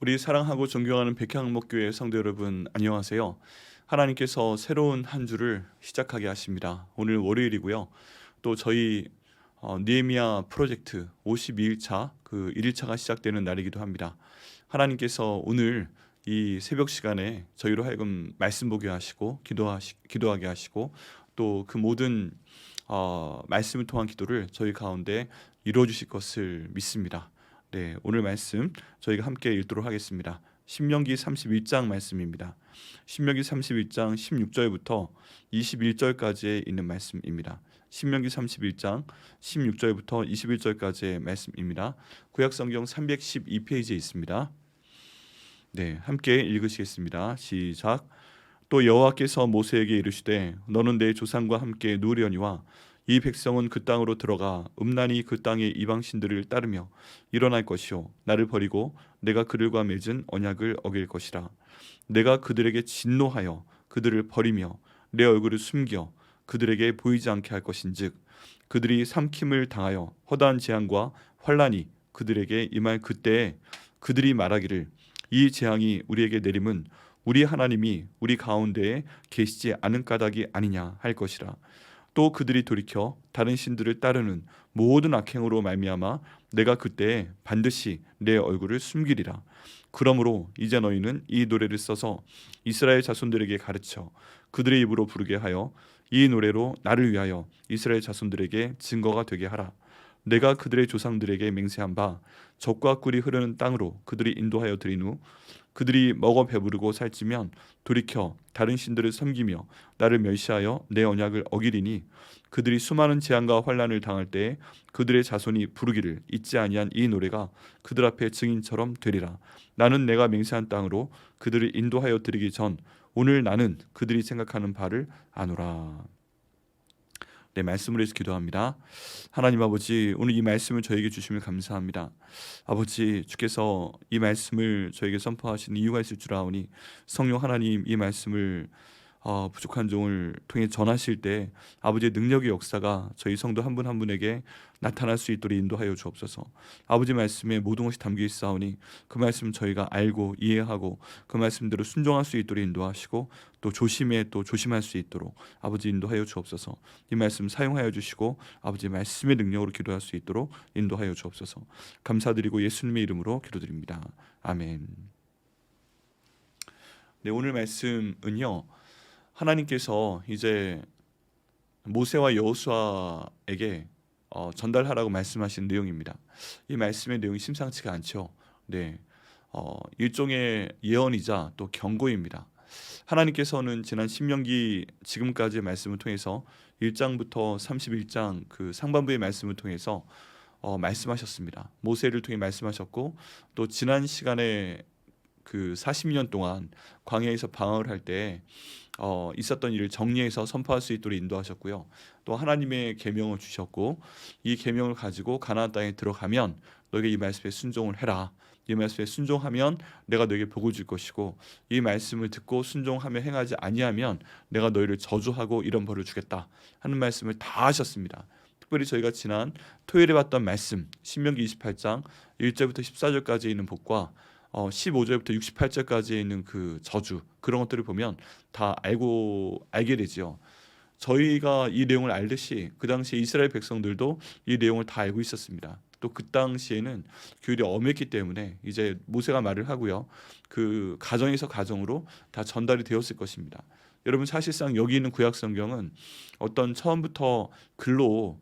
우리 사랑하고 존경하는 백향목교회 성도 여러분, 안녕하세요. 하나님께서 새로운 한 주를 시작하게 하십니다. 오늘 월요일이고요. 또 저희 느헤미야 프로젝트 52일차 그 1일차가 시작되는 날이기도 합니다. 하나님께서 오늘 이 새벽 시간에 저희로 하여금 말씀 보게 하시고 기도하게 하시고 또 그 모든 말씀을 통한 기도를 저희 가운데 이루어 주실 것을 믿습니다. 네, 오늘 말씀 저희가 함께 읽도록 하겠습니다. 신명기 31장 말씀입니다. 신명기 31장 16절부터 21절까지에 있는 말씀입니다. 신명기 31장 16절부터 21절까지의 말씀입니다. 구약성경 312페이지에 있습니다. 네, 함께 읽으시겠습니다. 시작. 또 여호와께서 모세에게 이르시되 너는 내 조상과 함께 누우려니와 이 백성은 그 땅으로 들어가 음란히 그 땅의 이방신들을 따르며 일어날 것이요 나를 버리고 내가 그들과 맺은 언약을 어길 것이라. 내가 그들에게 진노하여 그들을 버리며 내 얼굴을 숨겨 그들에게 보이지 않게 할 것인즉 그들이 삼킴을 당하여 허다한 재앙과 환란이 그들에게 임할 그때에 그들이 말하기를 이 재앙이 우리에게 내림은 우리 하나님이 우리 가운데에 계시지 않은 까닭이 아니냐 할 것이라. 또 그들이 돌이켜 다른 신들을 따르는 모든 악행으로 말미암아 내가 그때에 반드시 내 얼굴을 숨기리라. 그러므로 이제 너희는 이 노래를 써서 이스라엘 자손들에게 가르쳐 그들의 입으로 부르게 하여 이 노래로 나를 위하여 이스라엘 자손들에게 증거가 되게 하라. 내가 그들의 조상들에게 맹세한 바 젖과 꿀이 흐르는 땅으로 그들이 인도하여 들인 후 그들이 먹어 배부르고 살찌면 돌이켜 다른 신들을 섬기며 나를 멸시하여 내 언약을 어기리니 그들이 수많은 재앙과 환난을 당할 때에 그들의 자손이 부르기를 잊지 아니한 이 노래가 그들 앞에 증인처럼 되리라. 나는 내가 맹세한 땅으로 그들을 인도하여 드리기 전 오늘 나는 그들이 생각하는 바를 아노라. 네, 말씀을 해서 기도합니다. 하나님 아버지, 오늘 이 말씀을 저에게 주심을 감사합니다. 아버지, 주께서 이 말씀을 저에게 선포하신 이유가 있을 줄 아오니 성령 하나님 이 말씀을 부족한 종을 통해 전하실 때 아버지의 능력의 역사가 저희 성도 한 분 한 분에게 나타날 수 있도록 인도하여 주옵소서. 아버지 말씀에 모든 것이 담겨 있사오니 그 말씀 저희가 알고 이해하고 그 말씀대로 순종할 수 있도록 인도하시고 또 조심할 수 있도록 아버지 인도하여 주옵소서. 이 말씀 사용하여 주시고 아버지 말씀의 능력으로 기도할 수 있도록 인도하여 주옵소서. 감사드리고 예수님의 이름으로 기도드립니다. 아멘. 네, 오늘 말씀은요, 하나님께서 이제 모세와 여호수아에게 전달하라고 말씀하신 내용입니다. 이 말씀의 내용이 심상치가 않죠. 네, 일종의 예언이자 또 경고입니다. 하나님께서는 지난 신명기 지금까지의 말씀을 통해서 1장부터 31장 그 상반부의 말씀을 통해서 말씀하셨습니다. 모세를 통해 말씀하셨고 또 지난 시간에 그 40년 동안 광야에서 방황을 할 때 있었던 일을 정리해서 선포할 수 있도록 인도하셨고요. 또 하나님의 계명을 주셨고 이 계명을 가지고 가나안 땅에 들어가면 너에게 이 말씀에 순종을 해라. 이 말씀에 순종하면 내가 너에게 복을 줄 것이고 이 말씀을 듣고 순종하며 행하지 아니하면 내가 너희를 저주하고 이런 벌을 주겠다 하는 말씀을 다 하셨습니다. 특별히 저희가 지난 토요일에 봤던 말씀 신명기 28장 1절부터 14절까지 있는 복과 15절부터 68절까지에 있는 그 저주 그런 것들을 보면 다 알게 되지요. 저희가 이 내용을 알듯이 그 당시 이스라엘 백성들도 이 내용을 다 알고 있었습니다. 또 그 당시에는 교율이 엄했기 때문에 이제 모세가 말을 하고요. 그 가정에서 가정으로 다 전달이 되었을 것입니다. 여러분 사실상 여기 있는 구약 성경은 어떤 처음부터 글로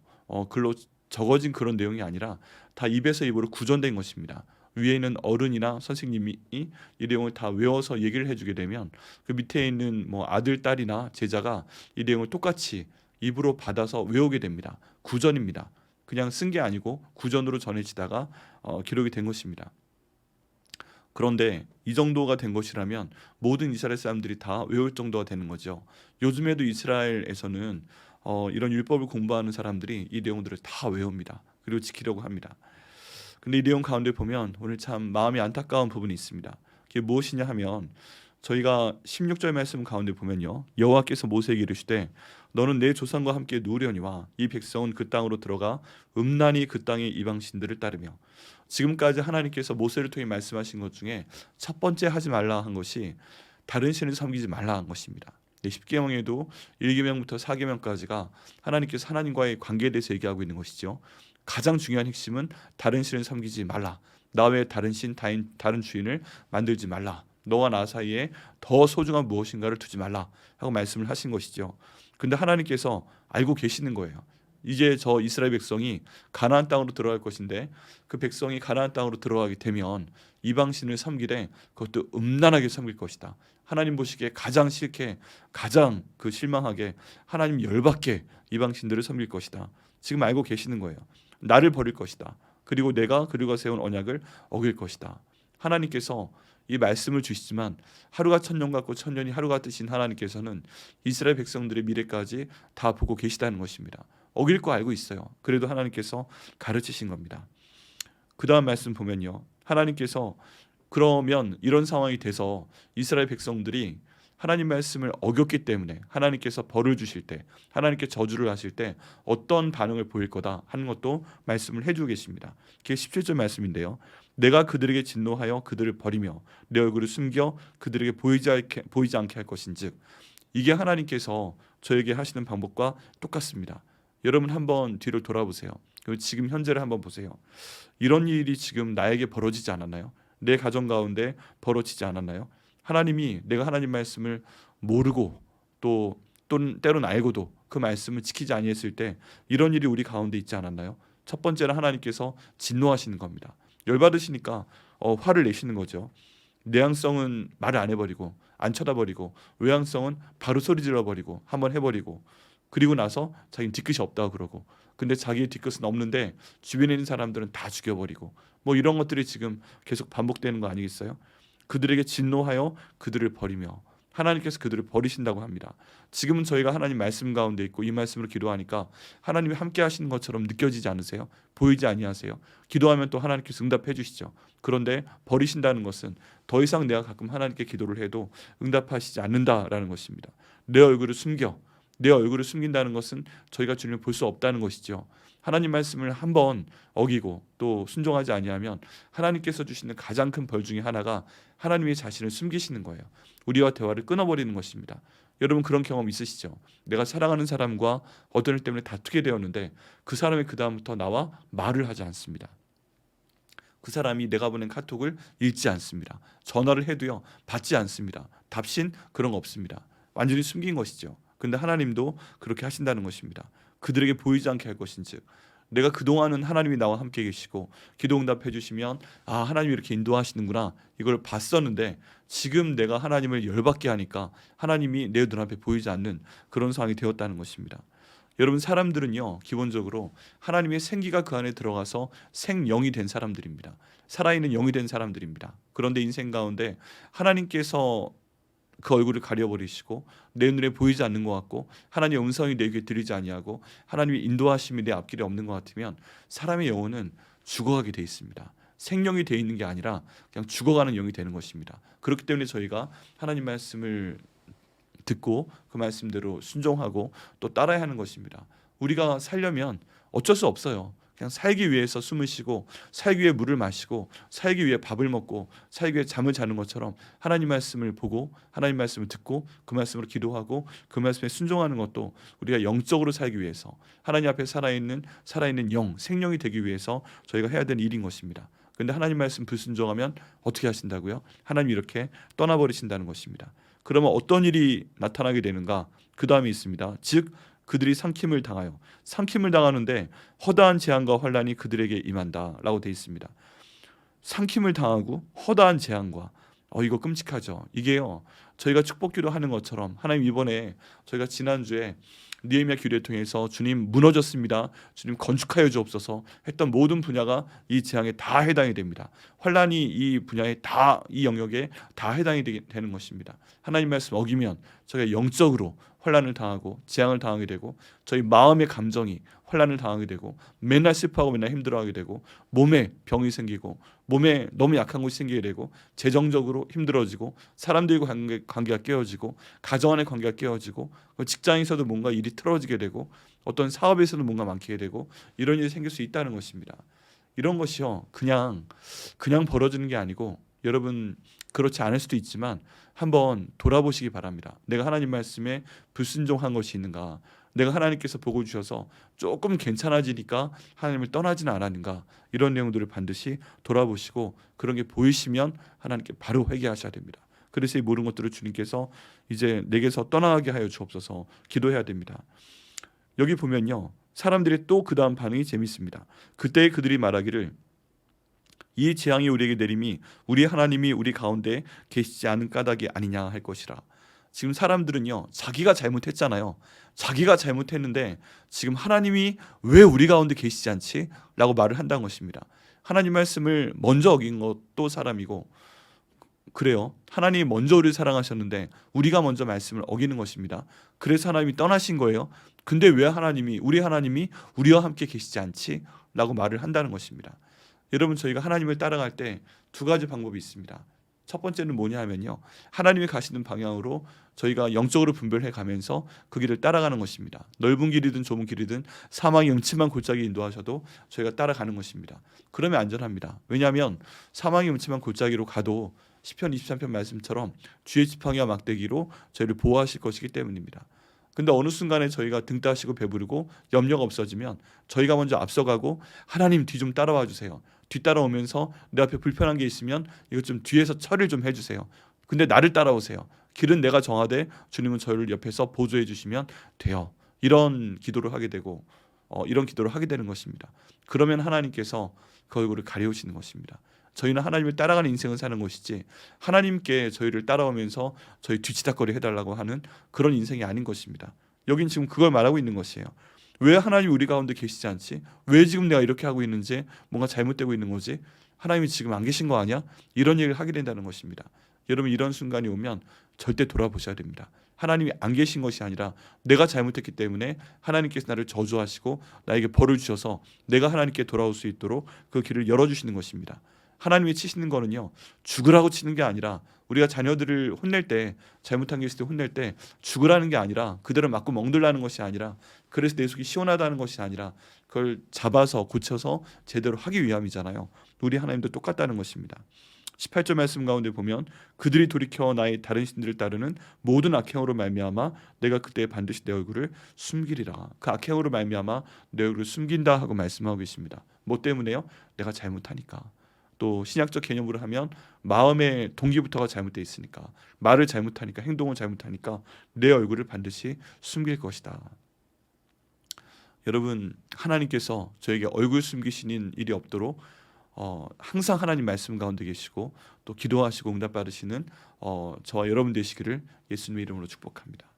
적어진 그런 내용이 아니라 다 입에서 입으로 구전된 것입니다. 위에 있는 어른이나 선생님이 이 내용을 다 외워서 얘기를 해주게 되면 그 밑에 있는 뭐 아들, 딸이나 제자가 이 내용을 똑같이 입으로 받아서 외우게 됩니다. 구전입니다. 그냥 쓴 게 아니고 구전으로 전해지다가 기록이 된 것입니다. 그런데 이 정도가 된 것이라면 모든 이스라엘 사람들이 다 외울 정도가 되는 거죠. 요즘에도 이스라엘에서는 이런 율법을 공부하는 사람들이 이 내용들을 다 외웁니다. 그리고 지키려고 합니다. 근데 이 내용 가운데 보면 오늘 참 마음이 안타까운 부분이 있습니다. 그게 무엇이냐 하면 저희가 16절 말씀 가운데 보면요. 여호와께서 모세에게 이르시되 너는 내 조상과 함께 누우려니와 이 백성은 그 땅으로 들어가 음란히 그 땅의 이방신들을 따르며 지금까지 하나님께서 모세를 통해 말씀하신 것 중에 첫 번째 하지 말라 한 것이 다른 신을 섬기지 말라 한 것입니다. 10계명에도 1계명부터 4계명까지가 하나님께서 하나님과의 관계에 대해서 얘기하고 있는 것이죠. 가장 중요한 핵심은 다른 신을 섬기지 말라. 나 외에 다른 신, 다른 주인을 만들지 말라. 너와 나 사이에 더 소중한 무엇인가를 두지 말라 하고 말씀을 하신 것이죠. 근데 하나님께서 알고 계시는 거예요. 이제 저 이스라엘 백성이 가나안 땅으로 들어갈 것인데 그 백성이 가나안 땅으로 들어가게 되면 이방신을 섬기되 그것도 음란하게 섬길 것이다. 하나님 보시기에 가장 싫게 가장 그 실망하게 하나님 열받게 이방신들을 섬길 것이다. 지금 알고 계시는 거예요. 나를 버릴 것이다. 그리고 내가 그들과 세운 언약을 어길 것이다. 하나님께서 이 말씀을 주시지만 하루가 천년 같고 천년이 하루 같으신 하나님께서는 이스라엘 백성들의 미래까지 다 보고 계시다는 것입니다. 어길 거 알고 있어요. 그래도 하나님께서 가르치신 겁니다. 그 다음 말씀 보면요. 하나님께서 그러면 이런 상황이 돼서 이스라엘 백성들이 하나님 말씀을 어겼기 때문에 하나님께서 벌을 주실 때 하나님께 저주를 하실 때 어떤 반응을 보일 거다 하는 것도 말씀을 해주고 계십니다. 그게 17절 말씀인데요. 내가 그들에게 진노하여 그들을 버리며 내 얼굴을 숨겨 그들에게 보이지 않게 할 것인즉 이게 하나님께서 저에게 하시는 방법과 똑같습니다. 여러분 한번 뒤를 돌아보세요. 그리고 지금 현재를 한번 보세요. 이런 일이 지금 나에게 벌어지지 않았나요? 내 가정 가운데 벌어지지 않았나요? 하나님이 내가 하나님 말씀을 모르고 또 때로는 알고도 그 말씀을 지키지 아니했을 때 이런 일이 우리 가운데 있지 않았나요? 첫 번째는 하나님께서 진노하시는 겁니다. 열받으시니까 화를 내시는 거죠. 내향성은 말을 안 해버리고 안 쳐다버리고 외향성은 바로 소리 질러버리고 한번 해버리고 그리고 나서 자기는 뒤끝이 없다고 그러고 근데 자기의 뒤끝은 없는데 주변에 있는 사람들은 다 죽여버리고 뭐 이런 것들이 지금 계속 반복되는 거 아니겠어요? 그들에게 진노하여 그들을 버리며 하나님께서 그들을 버리신다고 합니다. 지금은 저희가 하나님 말씀 가운데 있고 이 말씀으로 기도하니까 하나님이 함께 하시는 것처럼 느껴지지 않으세요? 보이지 아니하세요? 기도하면 또 하나님께서 응답해 주시죠. 그런데 버리신다는 것은 더 이상 내가 가끔 하나님께 기도를 해도 응답하시지 않는다라는 것입니다. 내 얼굴을 숨긴다는 것은 저희가 주님을 볼 수 없다는 것이죠. 하나님 말씀을 한번 어기고 또 순종하지 아니하면 하나님께서 주시는 가장 큰 벌 중에 하나가 하나님의 자신을 숨기시는 거예요. 우리와 대화를 끊어버리는 것입니다. 여러분 그런 경험 있으시죠? 내가 사랑하는 사람과 어떤 일 때문에 다투게 되었는데 그 사람이 그 다음부터 나와 말을 하지 않습니다. 그 사람이 내가 보낸 카톡을 읽지 않습니다. 전화를 해도요 받지 않습니다. 답신 그런 거 없습니다. 완전히 숨긴 것이죠. 근데 하나님도 그렇게 하신다는 것입니다. 그들에게 보이지 않게 할 것인즉 내가 그동안은 하나님이 나와 함께 계시고 기도 응답해 주시면 아 하나님이 이렇게 인도하시는구나 이걸 봤었는데 지금 내가 하나님을 열받게 하니까 하나님이 내 눈앞에 보이지 않는 그런 상황이 되었다는 것입니다. 여러분 사람들은요 기본적으로 하나님의 생기가 그 안에 들어가서 생영이 된 사람들입니다. 살아있는 영이 된 사람들입니다. 그런데 인생 가운데 하나님께서 그 얼굴을 가려버리시고 내 눈에 보이지 않는 것 같고 하나님의 음성이 내 귀에 들리지 아니하고 하나님의 인도하심이 내 앞길에 없는 것 같으면 사람의 영혼은 죽어가게 돼 있습니다. 생명이 돼 있는 게 아니라 그냥 죽어가는 영이 되는 것입니다. 그렇기 때문에 저희가 하나님 말씀을 듣고 그 말씀대로 순종하고 또 따라야 하는 것입니다. 우리가 살려면 어쩔 수 없어요. 그냥 살기 위해서 숨을 쉬고 살기 위해 물을 마시고 살기 위해 밥을 먹고 살기 위해 잠을 자는 것처럼 하나님 말씀을 보고 하나님 말씀을 듣고 그 말씀으로 기도하고 그 말씀에 순종하는 것도 우리가 영적으로 살기 위해서 하나님 앞에 살아있는 영, 생명이 되기 위해서 저희가 해야 되는 일인 것입니다. 그런데 하나님 말씀 불순종하면 어떻게 하신다고요? 하나님이 이렇게 떠나버리신다는 것입니다. 그러면 어떤 일이 나타나게 되는가? 그 다음이 있습니다. 즉 그들이 삼킴을 당하는데 허다한 재앙과 환난이 그들에게 임한다라고 되어 있습니다. 삼킴을 당하고 허다한 재앙과 이거 끔찍하죠. 이게요 저희가 축복기도 하는 것처럼 하나님 이번에 저희가 지난주에 느헤미야 기도를 통해서 주님 무너졌습니다. 주님 건축하여 주옵소서 했던 모든 분야가 이 재앙에 다 해당이 됩니다. 환난이 이 분야에 다 이 영역에 다 해당이 되는 것입니다. 하나님 말씀 어기면 저희가 영적으로 환난을 당하고 재앙을 당하게 되고 저희 마음의 감정이 환난을 당하게 되고 맨날 슬퍼하고 맨날 힘들어하게 되고 몸에 병이 생기고 몸에 너무 약한 곳이 생기게 되고 재정적으로 힘들어지고 사람들과 관계가 깨어지고 가정 안의 관계가 깨어지고 직장에서도 뭔가 일이 틀어지게 되고 어떤 사업에서도 뭔가 막히게 되고 이런 일이 생길 수 있다는 것입니다. 이런 것이요 그냥 벌어지는 게 아니고 여러분 그렇지 않을 수도 있지만 한번 돌아보시기 바랍니다. 내가 하나님 말씀에 불순종한 것이 있는가? 내가 하나님께서 복을 주셔서 조금 괜찮아지니까 하나님을 떠나지는 않았는가? 이런 내용들을 반드시 돌아보시고 그런 게 보이시면 하나님께 바로 회개하셔야 됩니다. 그래서 이 모든 것들을 주님께서 이제 내게서 떠나게 하여 주옵소서 기도해야 됩니다. 여기 보면요 사람들이 또 그 다음 반응이 재밌습니다. 그때 그들이 말하기를 이 재앙이 우리에게 내림이 우리 하나님이 우리 가운데 계시지 않은 까닭이 아니냐 할 것이라. 지금 사람들은요 자기가 잘못했잖아요. 자기가 잘못했는데 지금 하나님이 왜 우리 가운데 계시지 않지? 라고 말을 한다는 것입니다. 하나님 말씀을 먼저 어긴 것도 사람이고 그래요. 하나님이 먼저 우리를 사랑하셨는데 우리가 먼저 말씀을 어기는 것입니다. 그래서 하나님이 떠나신 거예요. 근데 왜 우리 하나님이 우리와 함께 계시지 않지? 라고 말을 한다는 것입니다. 여러분 저희가 하나님을 따라갈 때 두 가지 방법이 있습니다. 첫 번째는 뭐냐 하면요 하나님이 가시는 방향으로 저희가 영적으로 분별해 가면서 그 길을 따라가는 것입니다. 넓은 길이든 좁은 길이든 사망의 음침한 골짜기 인도하셔도 저희가 따라가는 것입니다. 그러면 안전합니다. 왜냐하면 사망의 음침한 골짜기로 가도 시편 23편 말씀처럼 주의 지팡이와 막대기로 저희를 보호하실 것이기 때문입니다. 근데 어느 순간에 저희가 등 따시고 배부르고 염려가 없어지면 저희가 먼저 앞서가고 하나님 뒤 좀 따라와 주세요. 뒤따라오면서 내 앞에 불편한 게 있으면 이것 좀 뒤에서 처리를 좀 해주세요. 근데 나를 따라오세요. 길은 내가 정하되 주님은 저를 옆에서 보조해 주시면 돼요. 이런 기도를 하게 되고 이런 기도를 하게 되는 것입니다. 그러면 하나님께서 그 얼굴을 가려우시는 것입니다. 저희는 하나님을 따라가는 인생을 사는 것이지 하나님께 저희를 따라오면서 저희 뒤치다거리 해달라고 하는 그런 인생이 아닌 것입니다. 여긴 지금 그걸 말하고 있는 것이에요. 왜 하나님이 우리 가운데 계시지 않지? 왜 지금 내가 이렇게 하고 있는지 뭔가 잘못되고 있는 거지? 하나님이 지금 안 계신 거 아니야? 이런 얘기를 하게 된다는 것입니다. 여러분 이런 순간이 오면 절대 돌아보셔야 됩니다. 하나님이 안 계신 것이 아니라 내가 잘못했기 때문에 하나님께서 나를 저주하시고 나에게 벌을 주셔서 내가 하나님께 돌아올 수 있도록 그 길을 열어주시는 것입니다. 하나님이 치시는 거는요 죽으라고 치는 게 아니라 우리가 자녀들을 혼낼 때 잘못한 게 있을 때 혼낼 때 죽으라는 게 아니라 그대로 맞고 멍들라는 것이 아니라 그래서 내 속이 시원하다는 것이 아니라 그걸 잡아서 고쳐서 제대로 하기 위함이잖아요. 우리 하나님도 똑같다는 것입니다. 18절 말씀 가운데 보면 그들이 돌이켜 나의 다른 신들을 따르는 모든 악행으로 말미암아 내가 그때 반드시 내 얼굴을 숨기리라. 그 악행으로 말미암아 내 얼굴을 숨긴다 하고 말씀하고 계십니다. 뭐 때문에요? 내가 잘못하니까. 또 신약적 개념으로 하면 마음의 동기부터가 잘못되어 있으니까 말을 잘못하니까 행동을 잘못하니까 내 얼굴을 반드시 숨길 것이다. 여러분 하나님께서 저에게 얼굴 숨기시는 일이 없도록 항상 하나님 말씀 가운데 계시고 또 기도하시고 응답 받으시는 저와 여러분 되시기를 예수님의 이름으로 축복합니다.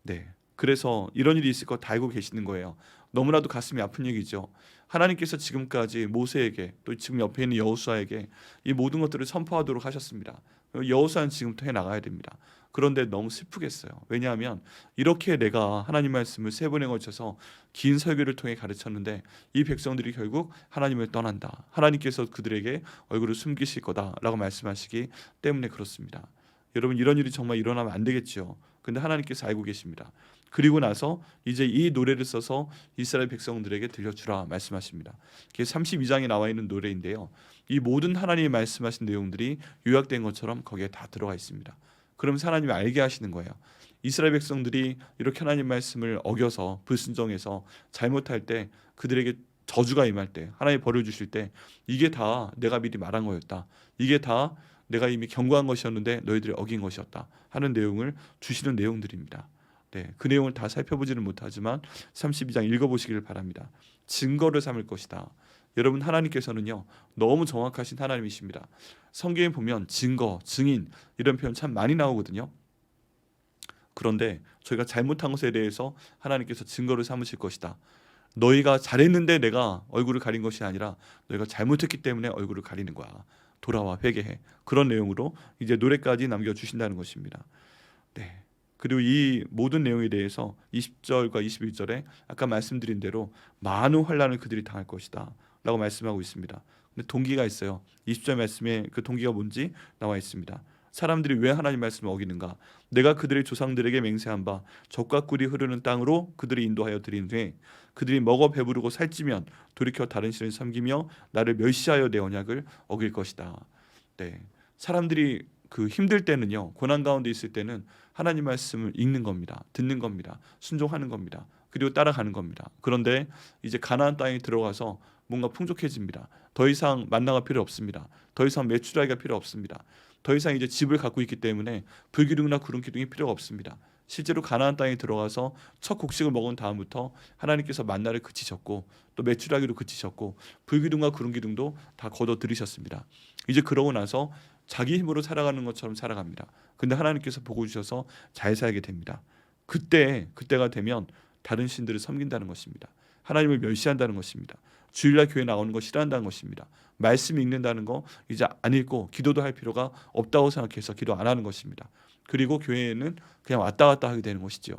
네, 그래서 이런 일이 있을 거 다 알고 계시는 거예요. 너무나도 가슴이 아픈 얘기죠. 하나님께서 지금까지 모세에게 또 지금 옆에 있는 여호수아에게 이 모든 것들을 선포하도록 하셨습니다. 여호수아는 지금부터 해나가야 됩니다. 그런데 너무 슬프겠어요. 왜냐하면 이렇게 내가 하나님 말씀을 3번에 걸쳐서 긴 설교를 통해 가르쳤는데 이 백성들이 결국 하나님을 떠난다. 하나님께서 그들에게 얼굴을 숨기실 거다라고 말씀하시기 때문에 그렇습니다. 여러분 이런 일이 정말 일어나면 안 되겠죠. 근데 하나님께서 알고 계십니다. 그리고 나서 이제 이 노래를 써서 이스라엘 백성들에게 들려주라 말씀하십니다. 그게 32장에 나와 있는 노래인데요. 이 모든 하나님이 말씀하신 내용들이 요약된 것처럼 거기에 다 들어가 있습니다. 그러면서 하나님이 알게 하시는 거예요. 이스라엘 백성들이 이렇게 하나님 말씀을 어겨서 불순종해서 잘못할 때 그들에게 저주가 임할 때 하나님 벌을 주실 때 이게 다 내가 미리 말한 거였다. 이게 다 내가 이미 경고한 것이었는데 너희들이 어긴 것이었다 하는 내용을 주시는 내용들입니다. 네, 그 내용을 다 살펴보지는 못하지만 32장 읽어보시기를 바랍니다. 증거를 삼을 것이다. 여러분 하나님께서는요 너무 정확하신 하나님이십니다. 성경에 보면 증거, 증인 이런 표현 참 많이 나오거든요. 그런데 저희가 잘못한 것에 대해서 하나님께서 증거를 삼으실 것이다. 너희가 잘했는데 내가 얼굴을 가린 것이 아니라 너희가 잘못했기 때문에 얼굴을 가리는 거야. 돌아와 회개해. 그런 내용으로 이제 노래까지 남겨주신다는 것입니다. 네. 그리고 이 모든 내용에 대해서 20절과 21절에 아까 말씀드린 대로 많은 환난을 그들이 당할 것이다 라고 말씀하고 있습니다. 근데 동기가 있어요. 20절 말씀에 그 동기가 뭔지 나와 있습니다. 사람들이 왜 하나님 말씀을 어기는가? 내가 그들의 조상들에게 맹세한 바 젖과 꿀이 흐르는 땅으로 그들이 인도하여 드린 후에 그들이 먹어 배부르고 살찌면 돌이켜 다른 신을 섬기며 나를 멸시하여 내 언약을 어길 것이다. 네, 사람들이 그 힘들 때는요, 고난 가운데 있을 때는 하나님 말씀을 읽는 겁니다. 듣는 겁니다. 순종하는 겁니다. 그리고 따라가는 겁니다. 그런데 이제 가나안 땅에 들어가서 뭔가 풍족해집니다. 더 이상 만나가 필요 없습니다. 더 이상 메추라기가 필요 없습니다. 더 이상 이제 집을 갖고 있기 때문에 불기둥이나 구름 기둥이 필요가 없습니다. 실제로 가나안 땅에 들어가서 첫 곡식을 먹은 다음부터 하나님께서 만나를 그치셨고 또 메추라기로 그치셨고 불기둥과 구름 기둥도 다 거둬 들이셨습니다. 이제 그러고 나서 자기 힘으로 살아가는 것처럼 살아갑니다. 근데 하나님께서 보고 주셔서 잘 살게 됩니다. 그때가 되면 다른 신들을 섬긴다는 것입니다. 하나님을 멸시한다는 것입니다. 주일날 교회 나오는 거 싫어한다는 것입니다. 말씀 읽는다는 거 이제 안 읽고 기도도 할 필요가 없다고 생각해서 기도 안 하는 것입니다. 그리고 교회에는 그냥 왔다 갔다 하게 되는 것이죠.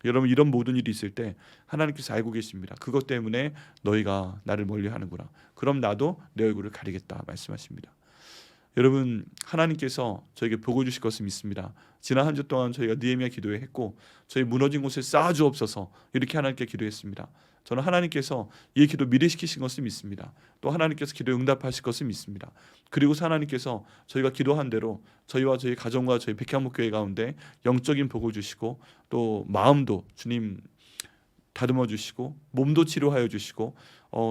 여러분, 이런 모든 일이 있을 때 하나님께서 알고 계십니다. 그것 때문에 너희가 나를 멀리하는구나. 그럼 나도 내 얼굴을 가리겠다 말씀하십니다. 여러분, 하나님께서 저에게 복을 주실 것을 믿습니다. 지난 한 주 동안 저희가 느헤미야 기도회 했고 저희 무너진 곳을 쌓아 주옵소서 이렇게 하나님께 기도했습니다. 저는 하나님께서 이 기도 미리 시키신 것을 믿습니다. 또 하나님께서 기도 응답하실 것을 믿습니다. 그리고 하나님께서 저희가 기도한 대로 저희와 저희 가정과 저희 백향목교회 가운데 영적인 복을 주시고 또 마음도 주님 다듬어 주시고 몸도 치료하여 주시고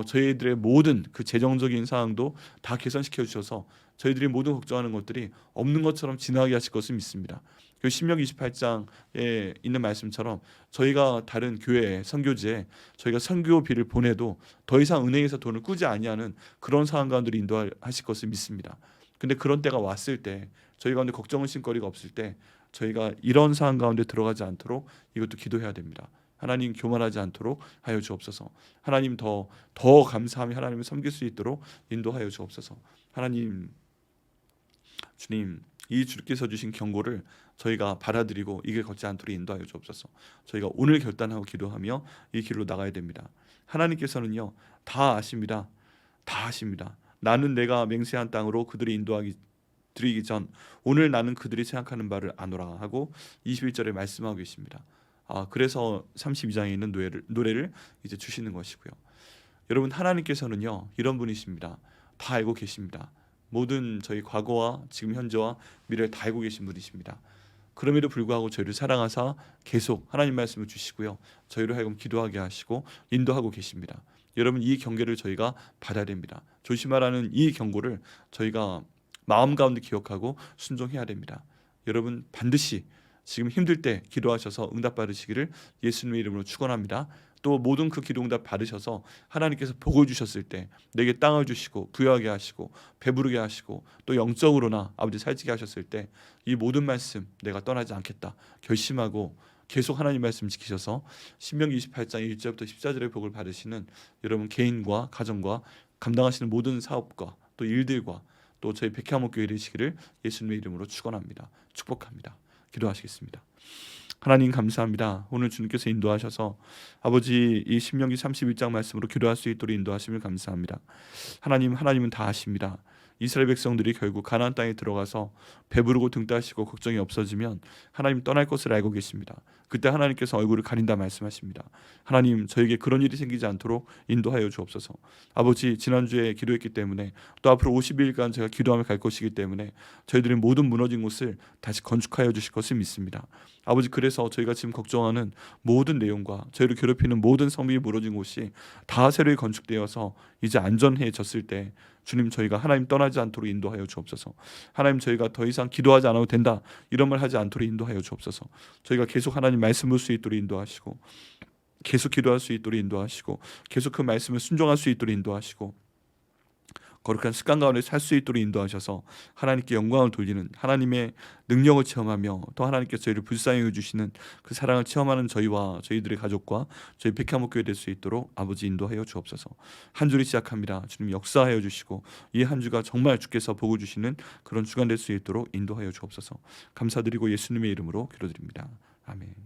저희들의 모든 그 재정적인 상황도 다 개선시켜 주셔서 저희들이 모든 걱정하는 것들이 없는 것처럼 지나게 하실 것을 믿습니다. 그 신명기 28장에 있는 말씀처럼 저희가 다른 교회 선교지에 저희가 선교비를 보내도 더 이상 은행에서 돈을 꾸지 아니하는 그런 상황 가운데 인도하실 것을 믿습니다. 근데 그런 때가 왔을 때 저희 가운데 걱정하실 거리가 없을 때 저희가 이런 상황 가운데 들어가지 않도록 이것도 기도해야 됩니다. 하나님 교만하지 않도록 하여 주옵소서. 하나님 더 감사하며 하나님을 섬길 수 있도록 인도하여 주옵소서. 하나님, 주님, 이 주께서 주신 경고를 저희가 받아들이고 이 길 걷지 않도록 인도하여 주옵소서. 저희가 오늘 결단하고 기도하며 이 길로 나가야 됩니다. 하나님께서는요 다 아십니다. 다 아십니다. 나는 내가 맹세한 땅으로 그들이 인도하기 드리기 전 오늘 나는 그들이 생각하는 바를 아노라 하고 21절에 말씀하고 계십니다. 그래서 32장에 있는 노래를 이제 주시는 것이고요. 여러분, 하나님께서는요 이런 분이십니다. 다 알고 계십니다. 모든 저희 과거와 지금 현재와 미래를 다 알고 계신 분이십니다. 그럼에도 불구하고 저희를 사랑하사 계속 하나님 말씀을 주시고요. 저희를 하여금 기도하게 하시고 인도하고 계십니다. 여러분, 이 경계를 저희가 받아야 됩니다. 조심하라는 이 경고를 저희가 마음 가운데 기억하고 순종해야 됩니다. 여러분, 반드시 지금 힘들 때 기도하셔서 응답 받으시기를 예수님의 이름으로 축원합니다. 또 모든 그 기도 응답 받으셔서 하나님께서 복을 주셨을 때 내게 땅을 주시고 부유하게 하시고 배부르게 하시고 또 영적으로나 아버지 살찌게 하셨을 때 이 모든 말씀 내가 떠나지 않겠다 결심하고 계속 하나님 말씀 지키셔서 신명기 28장 1절부터 14절의 복을 받으시는 여러분 개인과 가정과 감당하시는 모든 사업과 또 일들과 또 저희 백향목교회 되시기를 예수님의 이름으로 축원합니다. 축복합니다. 기도하시겠습니다. 하나님 감사합니다. 오늘 주님께서 인도하셔서 아버지 이 신명기 31장 말씀으로 기도할 수 있도록 인도하심을 감사합니다. 하나님은 다 아십니다. 이스라엘 백성들이 결국 가나안 땅에 들어가서 배부르고 등 따시고 걱정이 없어지면 하나님 떠날 것을 알고 계십니다. 그때 하나님께서 얼굴을 가린다 말씀하십니다. 하나님, 저에게 그런 일이 생기지 않도록 인도하여 주옵소서. 아버지, 지난주에 기도했기 때문에 또 앞으로 50일간 제가 기도하며 갈 것이기 때문에 저희들의 모든 무너진 곳을 다시 건축하여 주실 것을 믿습니다. 아버지, 그래서 저희가 지금 걱정하는 모든 내용과 저희를 괴롭히는 모든 성벽이 무너진 곳이 다 새로이 건축되어서 이제 안전해졌을 때 주님, 저희가 하나님 떠나지 않도록 인도하여 주옵소서. 하나님, 저희가 더 이상 기도하지 않아도 된다 이런 말 하지 않도록 인도하여 주옵소서. 저희가 계속 하나님 말씀 볼 수 있도록 인도하시고 계속 기도할 수 있도록 인도하시고 계속 그 말씀을 순종할 수 있도록 인도하시고 거룩한 습관 가운데 살 수 있도록 인도하셔서 하나님께 영광을 돌리는 하나님의 능력을 체험하며 또 하나님께서 저희를 불쌍히 여주시는 그 사랑을 체험하는 저희와 저희들의 가족과 저희 백향목교회 될 수 있도록 아버지 인도하여 주옵소서. 한 주를 시작합니다. 주님 역사하여 주시고 이 한 주가 정말 주께서 복을 주시는 그런 주간 될 수 있도록 인도하여 주옵소서. 감사드리고 예수님의 이름으로 기도드립니다. 아멘.